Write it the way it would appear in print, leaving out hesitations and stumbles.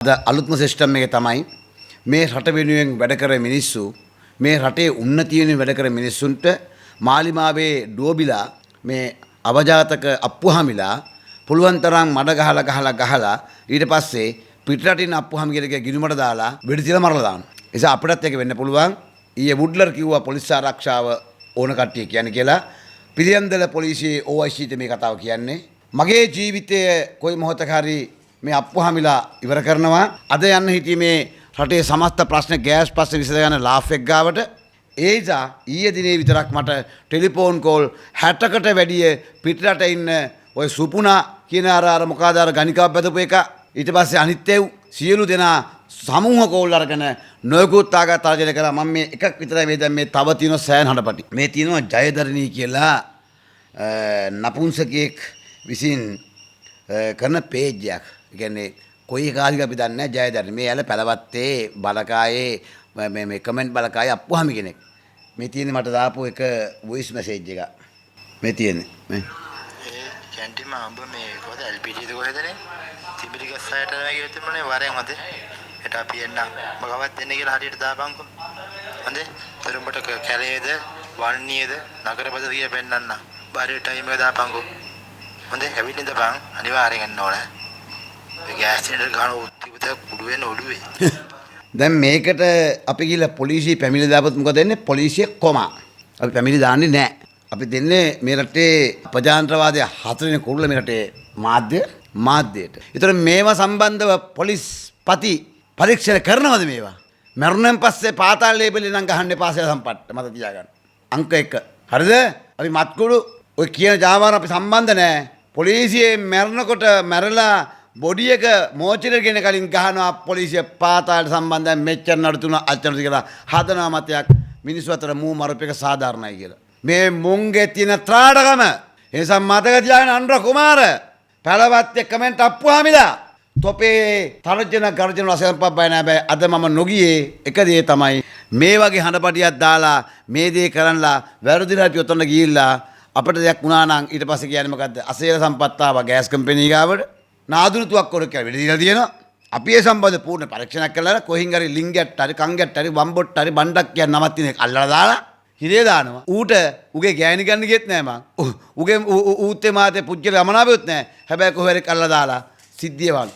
අද අලුත්ම සිස්ටම් එකේ තමයි මේ රට වෙනුවෙන් වැඩ කර මිනිස්සු මේ රටේ උන්නතිය වෙනුවෙන් වැඩ කර මිනිස්සුන්ට මාලිමාවේ ඩෝබිලා මේ අවජාතක අප්පුහාමිලා පුළුවන් තරම් මඩ ගහලා ඊට පස්සේ පිටරටින් අප්පුහාමිගේ ගිනුමට දාලා වෙඩි තියලා මරලා දානවා. ඒ නිසා අපිටත් ඒක වෙන්න පුළුවන්. ඊයේ වුඩ්ලර් කිව්වා පොලිස් ආරක්ෂාව ඕන කට්ටිය කියන්නේ කියලා. පිළියන්දල පොලිසියේ OIC මේ කතාව කියන්නේ. මගේ ජීවිතයේ කොයි මොහොතක හරි මේ අප්පුහාමිලා ඉවර කරනවා. අද යන්න හිටියේ මේ රටේ සමස්ත ප්‍රශ්න ගෑස් පස්සේ විසඳ ගන්න ලාෆ් එක ගාවට. ඒ නිසා ඊයේ දිනේ විතරක් මට ටෙලිෆෝන් කෝල් 60කට වැඩිය පිටරට ඉන්න ඔය සුපුනා කියන අර මොකද අර ගණිකාව බදපු එක ඊට පස්සේ අනිත් ඒව් සියලු දෙනා සමූහ කෝල් අරගෙන නොයෙකුත් ආගත තර්ජනය කරා. මම මේ එකක් විතරයි මේ දැන් මේ තව තියෙන සෑන් හඬපටි. මේ තියෙනවා ජයදරණී කියලා නපුංසකයෙක් විසින් කරන පේජ් එකක්. ඒ කියන්නේ කොයි කාලෙක අපි දන්නේ නැහැ ජයදරණී. මේ ඇල පැලවත්තේ බලකායේ මේ කමෙන්ට් බලකායේ අප්පුහාමි කෙනෙක්. මේ තියෙන්නේ මට දාපු එක වොයිස් මැසේජ් එක. මේ තියෙන්නේ මේ කැන්ටිම අඹ මේ කොහොද LPG ද කොහෙදනේ තිබිලිගස් සයට වගේ තිබුණේ වරෙන් මත හෙට අපි එන්න මගවත් දෙන්න කියලා හරියට දාපන්කො හොඳේ තරුඹට කැලේද වන්නේද නගරපද දිය පෙන්නන්න බාරේ ටයිම් එක දාපන්කො හොඳේ හැවිලින් දාපන් අනිවාර්යෙන් එන්න ඕනේ ඒ ගෑස් සිලින්ඩර් ගන්න උත්තිපත කුඩු වෙන ඔළුවේ දැන් මේකට අපි ගිහලා පොලිසිය පැමිණිලි දාපොත් මොකද වෙන්නේ පොලිසිය කොමා අපි පැමිණිලි දාන්නේ නැහැ අපි දෙන්නේ මේ රටේ ප්‍රජාතන්ත්‍රවාදයේ හතරවෙනි කුරුල්ල මේ රටේ මාධ්‍යයට. ඒතර මේවා සම්බන්ධව පොලිස් පති පරීක්ෂණ කරනවද මේවා? මරුණෙන් පස්සේ පාතාල ලේබලේ නම් ගහන්න එපා කියලා සම්පත්ත මත තියාගන්න. අංක 1. හරිද? අපි මත්කුඩු ඔය කියන ජාවාර අපි සම්බන්ධ නැහැ. පොලිසියේ මරනකොට මැරලා බොඩි එක මෝචරේ ගෙන කලින් ගහනවා පොලිසිය පාතාලට සම්බන්ධයෙන් මෙච්චර නඩතුන අච්චර කියලා හදනවා මතයක් මිනිස්සු අතර මූ මරප එක සාධාරණයි කියලා. මේ මුංගේ තියෙන ත්‍රාඩකම එනිසා මතක තියාගන්න අනුර කුමාර පැලවත්තේ කමෙන්ට් අප්පුහාමිලා තොපේ තර්ජන ගර්ජන වශයෙන් පබ්බයි නෑ බෑ අද මම නොගියේ එක දේ තමයි මේ වගේ හඬපටියක් දාලා මේ දේ කරන්නලා වැරදිලා අපි ඔතන ගිහිල්ලා අපිට දෙයක් වුණා නම් ඊට පස්සේ කියන්නේ මොකද්ද අසේල සම්පත් ආවා ගෑස් කම්පැනි ගාවට නාදුරුතුවක් කර කියලා වෙඩි දීලා තියෙනවා අපි ඒ සම්බන්ධ පූර්ණ පරීක්ෂණයක් කළා කොහින් හරි ලින්ගයක්ට හරි කංගයක්ට හරි වම්බොට්ට හරි බණ්ඩක් කියන නමක් තියෙන එක අල්ලලා දාලා හිරේ දානවා ඌට උගේ ගෑණි ගන්න ගියෙත් නෑ මං උගේ ඌත්තේ මාතේ පුජ්‍යල යමනාවෙත් නෑ හැබැයි කොහේ හරි කල්ලා දාලා සිද්ධිය වань